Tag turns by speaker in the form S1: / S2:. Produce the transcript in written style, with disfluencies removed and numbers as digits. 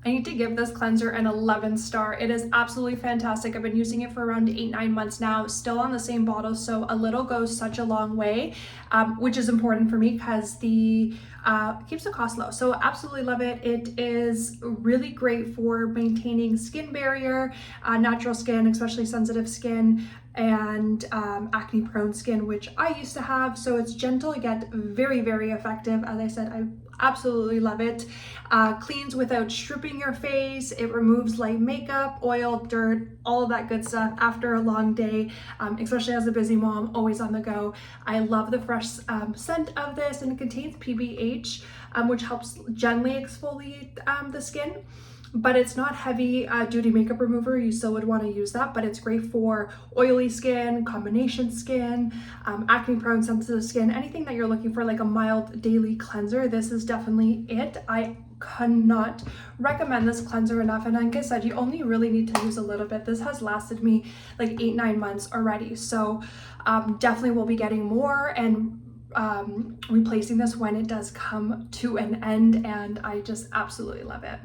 S1: I need to give this cleanser an 11 star. It is absolutely fantastic. I've been using it for around 8-9 months now, still on the same bottle, so a little goes such a long way, which is important for me because the keeps the cost low. So absolutely love it. It is really great for maintaining skin barrier, natural skin, especially sensitive skin, and acne prone skin, which I used to have. So it's gentle yet very, very effective. As I said, I absolutely love it. Cleans without stripping your face. It removes light makeup, oil, dirt, all of that good stuff after a long day, especially as a busy mom, always on the go. I love the fresh scent of this, and it contains PBH, which helps gently exfoliate the skin. But it's not heavy duty makeup remover. You still would want to use that, but it's great for oily skin, combination skin, acne prone, sensitive skin, anything that you're looking for like a mild daily cleanser. This is definitely it. I cannot recommend this cleanser enough, and like I said, you only really need to use a little bit. This has lasted me like 8-9 months already, so definitely will be getting more and replacing this when it does come to an end, and I just absolutely love it.